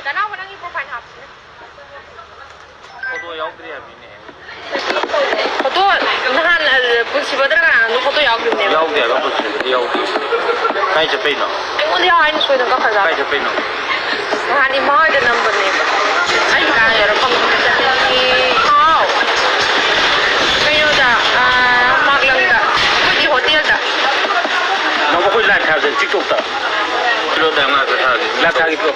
나나 원하는 프로파일 합시다. 포도 야우들이야 미네. 포도 나한 부시버들가 포도 야우들네. 야우들이야 부시버들 야우들. 가이저 빼노. 이거 야 아니 소이는 거 가자. 가이저 빼노. 나한이 마을의 넘버네. 아니 나 여러 번 이 하우. 그녀자 막랑다. 우리 호텔다. 너가 홀라 타서 찍었다. 그러다 마서 타서 lap타기 또.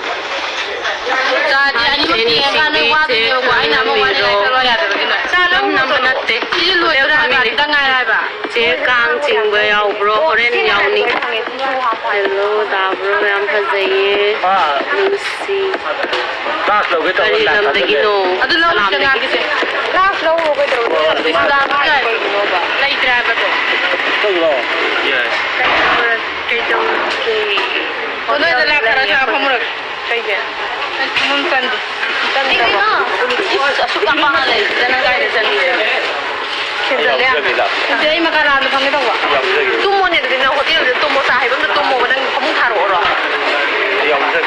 자, 아니 가는 와도 아이나 뭐 와야 되는 사람 남한테 일로 들어가 당가야 봐. 제강 친구야, 브로 호렌 야우니. 헬로 다 브로 양 파제이. 루시. 라스 로게 또 아니 남대기노. 아들 나오는 게 라스 로고 그러고 비싸다. 레이트라 봐도. 또로. 예. 오늘도 라카라자 파무르. 그게. 문판도. 이거나 숙박방안에 되는 가이드 전이에요. 이제 이마가라는 방에다 와. 또 뭐네도 그냥 호텔에 또 뭐 사 해본데 또 뭐 그냥 검은 타러 오라. 영석.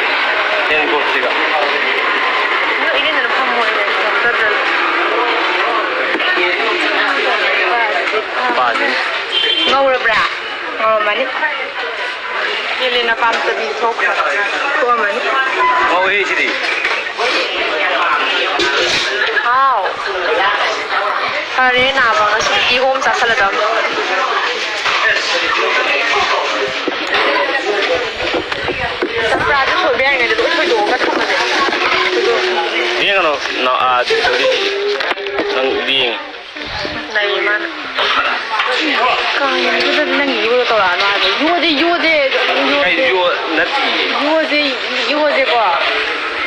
얘는 고치가. 이래는 판모에 빠진. ngầu bra mà nít như lên là farm tự bị sốt của mình 어, 왜 지리? 아우 하리 나방아 이 홈 사살다 사프라도 소비하는 게 또 소도가 참아돼 얘가 너 저기 넌 링. 나이만 그냥 이거 그냥 이거로 또 안 와도 요제 요제 거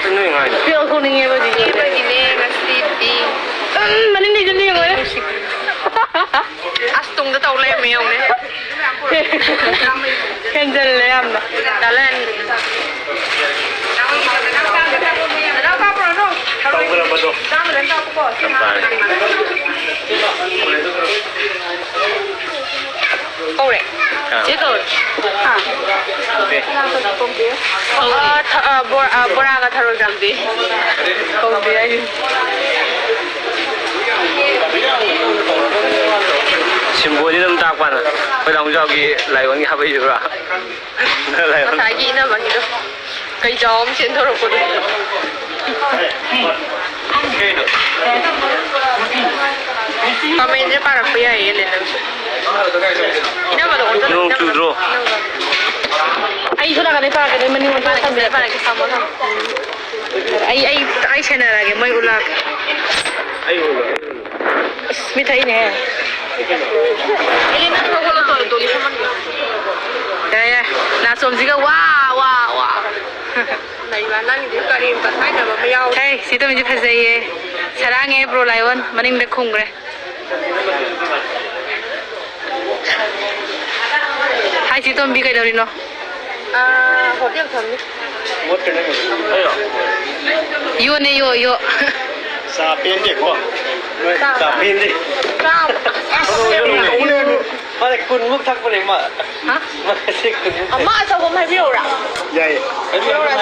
선생님 아니. 뼈 소는 게 뭐지 얘들이네 맛있디 많이 내주는 거야 아스통도 떠올래 매우네 괜찮을래 암나 달란 동그란 것도. Câu này chế cờ 보라가 타로 잠디 거기 아니 심보지 좀 딱봐는 그다음 저기 라이온이 하고 있으라. 라이온. 자기는 막이도 cái chó ông trên thôi rồi comment para kuya ele ina ba do 좀 주드로. ai sura ka para ka mani para ka samo ai chena lagi mai ulak 아이고. mithai ne ele na ko lo to doli saman ya na somjiga wa 나이가 난이 까리 바타이나 뭐 매우 헤이 시도 이제 파세예 사랑해 브로 라이온 마닝데 콩그래 하이 시도 미가 이러리노 아 호텔 탐니 뭐 때는 거요. 요네 요 사피엔데 거. 사피엔데. 쌈 오늘 만에 군묵 탁보내 마. 하? 엄마 저거 말 필요라 야예.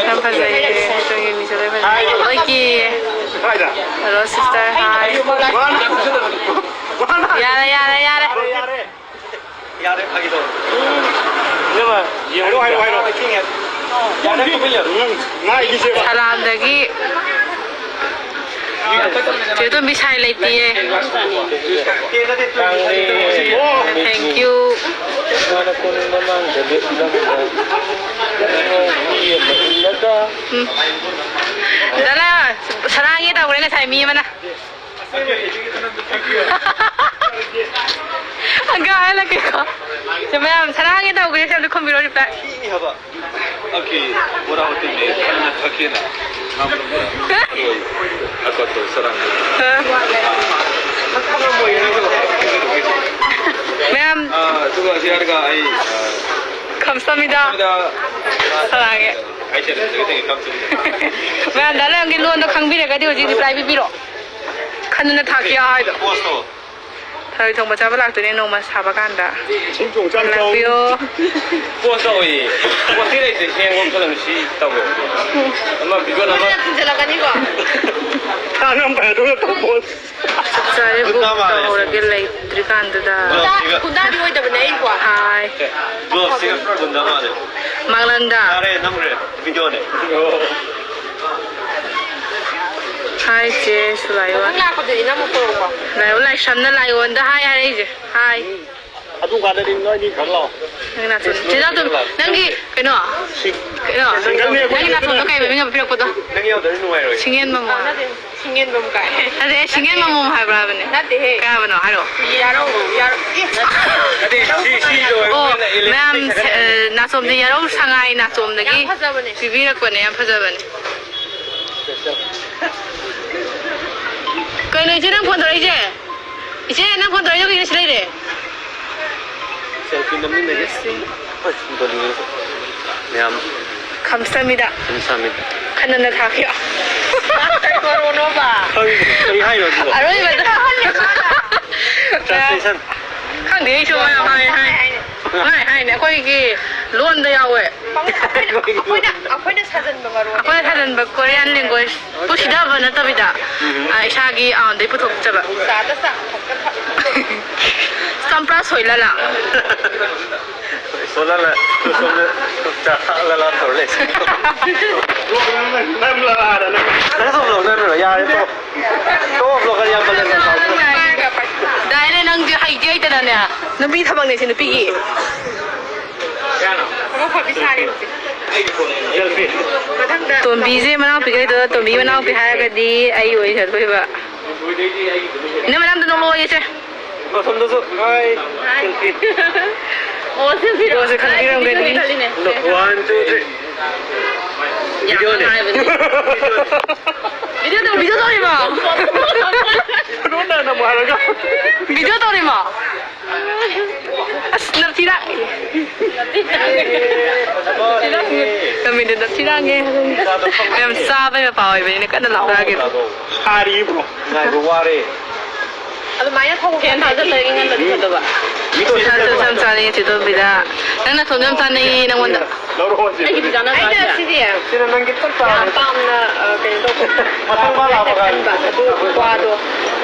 참 파세예 저기 미쳐도 파세예 어이키 가자. hello sister hi 야래 야래 하기도. 내가 이거 파이팅해. 야래 빌려. 나 이게 제가. 사람들이 저도 미사일 레이티에 thank you 달라 사랑이다 우리가 삶이면은 enggak enak gitu cuma 사랑이다 우리 잘 컴퓨터 리플 ini apa? Oke, murah hotel ni. Oke na. Aku tu serang. ma'am juga si harga ai. 감사합니다 사랑해 Aisyah dekat kamsung. ma'am 달라 여기 로너 강비래 가지고 지금 라이브 비로 칸누나 타기야 하이도 Posto. ꯊꯔꯣꯏ ꯊꯣꯡꯕ ꯆꯥꯕ ꯂꯥꯛꯇꯣꯏꯅꯦ ꯅꯣꯡꯃ ꯁꯥꯕ ꯀꯥꯟꯗ 진종장 ꯂꯥꯛꯄꯤꯌꯣ ꯄꯣꯠꯇꯧꯏ ꯄꯣꯠꯇꯤ ꯂꯩꯇꯦ ꯍꯦꯡꯒꯣꯝ ꯐꯖꯅ ꯁꯤ ꯇꯧꯋꯦ ꯑꯃ ꯕꯤꯒꯣꯟ ꯑꯃ ꯊꯤꯟꯖꯜꯂꯛꯀꯅꯤꯀꯣ 하는 배도를 또 못. ꯆꯥꯔꯦ ꯕꯨꯛ ꯇꯧꯍꯧꯔꯒꯦ ꯂꯩꯇ꯭ꯔꯤꯀꯥꯟꯗꯨꯗ 군단이 오이다보네 이거. 하이 너 지금 건담하네. 막란다 나래 남래 비교네. 하이 제수 라이온 나거든요 못 보고. 라이온 라이 샴나 라이온다 하이 하이 이제 하이 아주 가다린 너니 걸러. nang nasun sila to nangi kano nangi nasun to kay minga pinagputo nang yaw dari nuway roy. singen mo mo 신ген 놈 가해. ade singen mo mo hai bra bane 나한테 해. ka bano haro 야로. 근데 시도 oh ma'am nasom de yaro sangai nasom dagi 파자보네. bibirak bane yam phajabane kay no jinang phone doi je ije nang phone doi yogi silai de 셀피 남는 내게. 이거는 냠. 감사합니다 감사합니다. kanana thakyo 거로노 봐. 저희 하이로 이거. aroi bada translation. khang de show ya hai hai ne koi gi lon da yawe 아빠는 사전 먹으러. akwai hadan ba korean language to shida ba na tabida aisha gi on de puthok chaba 싸다 싸. sampra soila la 소라라 소라 자라라 돌레. 남라라 남. 그래서 너는 야 이거 또 블로그 야 발레 나. dai le nang ji hai jai ta na ne nabi thabang ne sin pi gi 뭐 커피 사리. 셀피. tombi je manau pi gai to tombi manau pi ha ga di ai oi sa thoi ba ne manam to no lo ye che 손도서 하이 셀피. 어세 khang gi ram ga di 1 2 3. 비디오네. video to ri ma 그러나 나 뭐하는가? video to ri ma as nartira kami de nartira nge em sa ba ba pa oi ne kan la ra ge 하리 브로. 나 이거 와래. 아주 많이 타고 ken tha ja lai ngan la da ba 이거 sa sam sa ni chi to bi da nang na thon sa nei nang won da 너로 하지. 아이다 시디야. 지는 난게 딱 빰나 그래도 마탕 발라 봐가. 그 과도.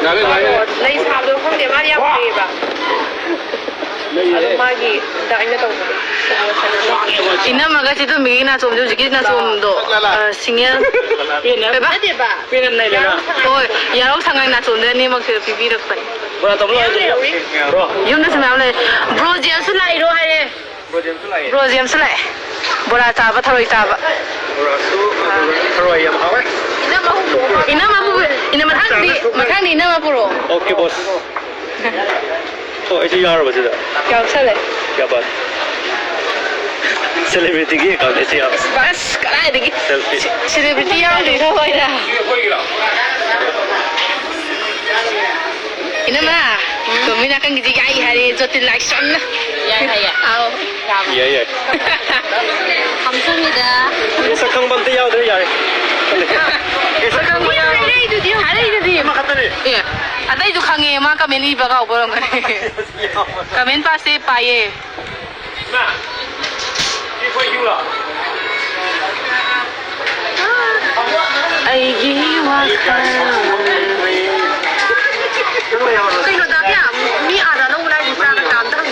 나를 나를. 레이 사도 홍대 많이 아프게 봐. 마기 다이나 또. ina ma ga chi to mi na som ju ki na som do singel be ba 어디 봐. 피는 내려나. oi ya ro sangai na som de ni ma ki pi rak pai 뭐라 더 불러. 브로. yum na sam le bro jam su lai ro hai 브로잼 술라이. bro jam su lai bora ta ba tharoi ta ba 브로수 트로이 야 하와. ina ma thang di ina ma puro 오케이 보스. 또 이제 야로 보자. kyau sa le क्या बात सेलिब्रिटी की काम ऐसे आप bas kai de selfie celebrity ya di tho hoi da ina ma to mi na kan gi ai hari jotin lai sam na ya ya ao ये ये 감사합니다 ऐसा कम बनते याद है यार ऐसा कम 뭐야 하레이드디 막 갔더니 예 아다이도 강해 마 가면 이바가 오버런 거네 가면 파세 빠예 나 이거 이거라 아이기 와서 그거 다야 미 알아는 우리 이상 남들은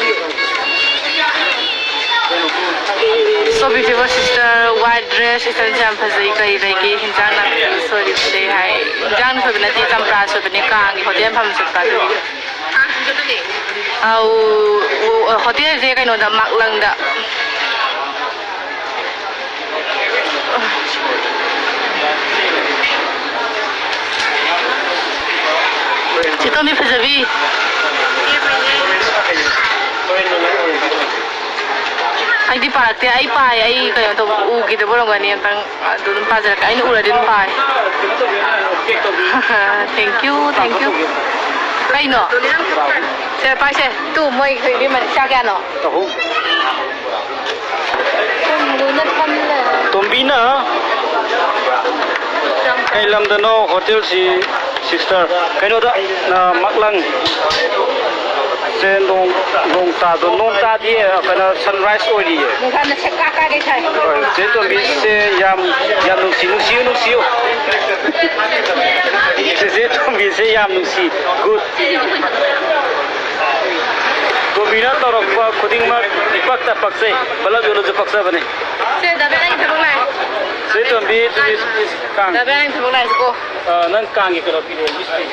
So beautiful sister, white dress, isan jam phasai kai regi hinjang na sorry today hai hinjang so binati champra so bini kang hotel pham so pa do au hotel je kai no da maklang da Chito mi phajabi ai di parakte ai pai ai kayo to u gi de bolong gani tang dun pa jara kai ura din pai thank you kai no se pai se tu moi khoi bi man cha kya no Tombi na kay lam da no hotel si sister kay no da na maklang ꯁꯦ ꯅꯣꯡ ꯇꯥꯗꯤ ꯀꯩꯅꯣ ꯁꯟꯔꯥꯏꯁ ꯑꯣꯏꯔꯤꯌꯦ ꯅꯨꯡꯁꯥꯅ ꯁꯛꯀꯥ ꯀꯥꯏꯗꯩ ꯊꯥꯏ ꯆꯦ ꯇꯣꯝꯕꯤꯁꯦ ꯌꯥꯝ ꯅꯨꯡꯁꯤꯌꯨ ꯆꯦ ꯇꯣꯝꯕꯤꯁꯦ ꯌꯥꯝ ꯅꯨꯡꯁꯤ ꯒꯨꯗ ꯇꯣꯝꯕꯤꯅ ꯇꯧꯔꯛꯄ ꯈꯨꯗꯤꯡꯃꯛ ꯏꯄꯛꯇ ꯄꯛꯆꯩ ꯄꯨꯂꯞ ꯌꯣꯜꯂꯁꯨ ꯄꯛꯆꯕꯅꯤ ꯁꯦ ꯗꯥꯕꯦ ꯅꯪꯒꯤ ꯊꯕꯛ ꯂꯥꯛꯑꯦ ꯆꯦ ꯇꯣꯝꯕꯤ ꯀꯥꯡ ꯗꯥꯕꯦ ꯅꯪꯒꯤ ꯊꯕꯛ ꯂꯥꯛꯑꯦꯀꯣ ꯅꯪ ꯀꯥꯡꯒꯤ ꯀꯩꯅꯣ ꯄꯤꯔꯛꯑꯦ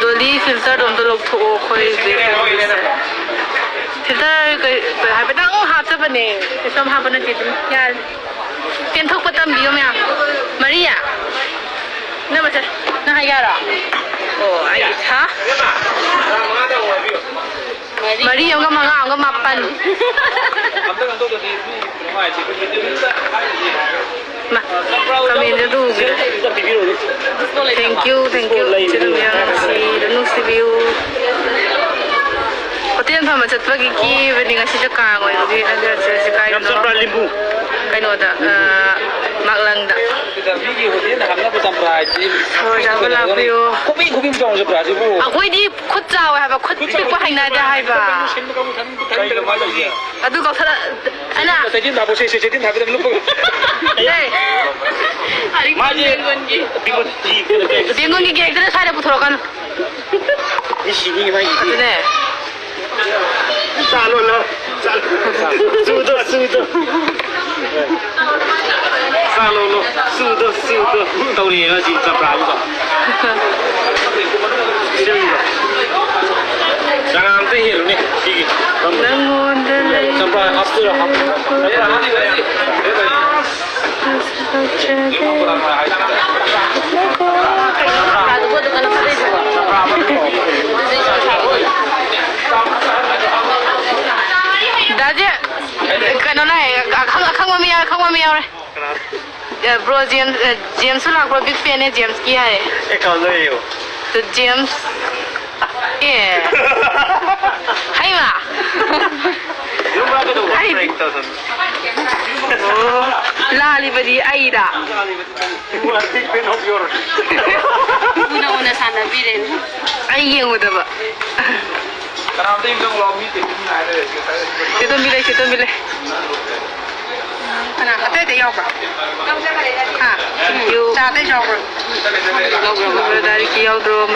ꯗꯣꯂꯤ ꯐꯤꯜꯇꯔꯗꯣ ꯑꯝꯇ ꯂꯧꯊꯣꯛꯑꯣ ꯑꯩꯈꯣꯏ ꯐꯤꯜꯇꯔ ꯍꯥꯏꯐꯦꯠꯇꯪ ꯍꯥꯞꯆꯕꯅꯦ ꯀꯩꯁꯨꯝ ꯍꯥꯞꯄ ꯅꯠꯇꯦ ꯑꯗꯨꯝ ꯌꯥꯔꯦ ꯄꯦꯟꯊꯣꯛꯄ ꯇꯝꯕꯤꯌꯣ ꯃꯌꯥꯝ ꯃꯔꯤꯌꯥ ꯅꯪ ꯍꯥꯏ ꯌꯥꯔꯣ ꯑꯣ ꯑꯩ ꯍꯥ ꯃꯔꯤ ꯑꯃꯒ ꯃꯉꯥ ꯑꯃꯒ ꯃꯥꯄꯟ ꯀꯃꯦꯟꯗ ꯎꯈꯤꯗ ꯊꯦꯡꯀ꯭ꯌꯨ ꯅꯨꯡꯁꯤꯕꯤꯌꯨ ꯍꯣꯇꯦꯜ ꯐꯝꯕ ꯆꯠꯄꯒꯤ ꯀꯤꯕꯅꯤ ꯉꯁꯤꯁꯨ ꯀꯥꯡ ꯑꯣꯏꯕꯒꯤ ꯑꯗꯨꯁꯨ ꯀꯥꯏꯗꯅꯣ ꯀꯩꯅꯣꯗ ꯃꯥꯛꯂꯪꯗ ꯂꯥꯛꯄꯤꯌꯨ ꯑꯩꯈꯣꯏꯗꯤ ꯈꯨꯠ ꯆꯥꯎꯋꯦ ꯍꯥꯏꯕ ꯈꯨꯠ ꯄꯤꯛꯄ ꯍꯩꯅꯗꯦ ꯍꯥꯏꯕ ꯑꯗꯨ ꯀꯧꯊꯠꯂ ꯑꯩꯅ ꯕꯦꯡꯒꯣꯟꯒꯤ ꯀꯦꯛꯇꯨꯅ ꯁ꯭ꯋꯥꯏꯗ ꯄꯨꯊꯣꯔꯛꯀꯅꯨ ꯑꯗꯨꯅꯦ ꯇꯧꯔꯤꯑꯦ ꯁꯤ ꯆꯝꯄ꯭ꯔꯥꯁꯤꯗ ꯆꯉꯥꯡ ꯑꯝꯇ ꯍꯦꯜꯂꯨꯅꯦ ꯁꯤꯒꯤ ꯆꯝꯄ꯭ꯔꯥ ꯍꯥꯞꯇꯣꯏꯔꯣ 다제 그노나에 칸마미야 브로 제임스 라고 빅 팬에 제임스 기야에 에카노예요 또 제임스 예 하이마 라리버디 아이다 우나 사나비레 아이 예우다바 시도밀레 하나 어때 야오바 유 자대 야오바 다리키 야오드로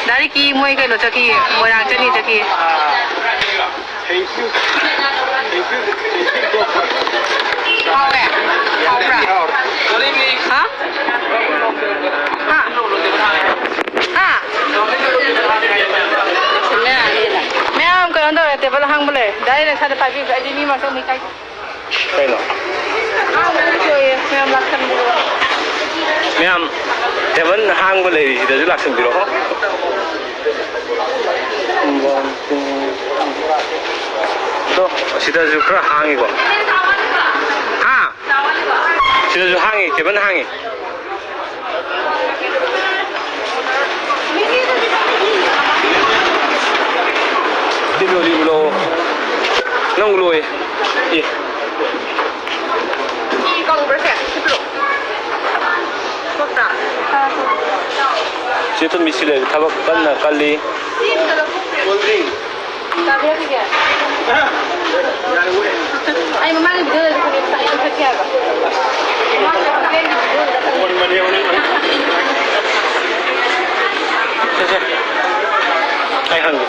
다리키 모이 그노 저기 모양 저기 그런 데 대발 항불에 나이는 사대 파비 아니 미만 좀 미까이 그래요 그냥 막상 들어 그냥 대번 항불에 이제도 락선 들어 또 시다주 그런 항이고 항 시다주 항이 대번 항이 Libulo nong luy 예 이건 그렇게 씹로 좋다 제또 미실에 타박 간나 깔리 콜드링 다비야게 아니 mamãe 비디오 그냥 딱 이렇게 해봐 오랜만에 오는 자자 아이 한국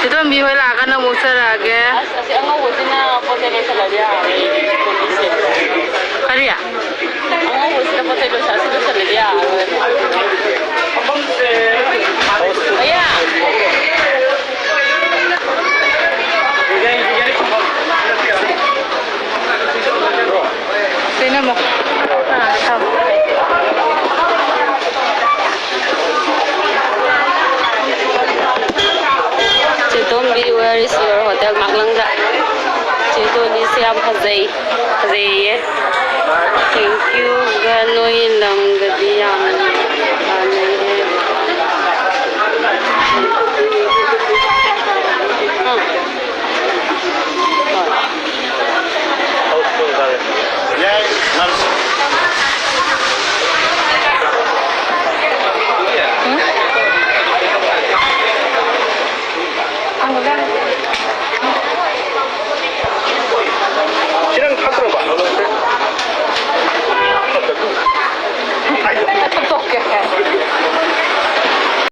지금 미회 나가는 모습하게. 아니야. Sino mo? Tombi, where is your hotel? Maklangga. Chito ni siyam khazay. Khazay. Thank you. Ganoy lang gadiyan. ꯅꯪ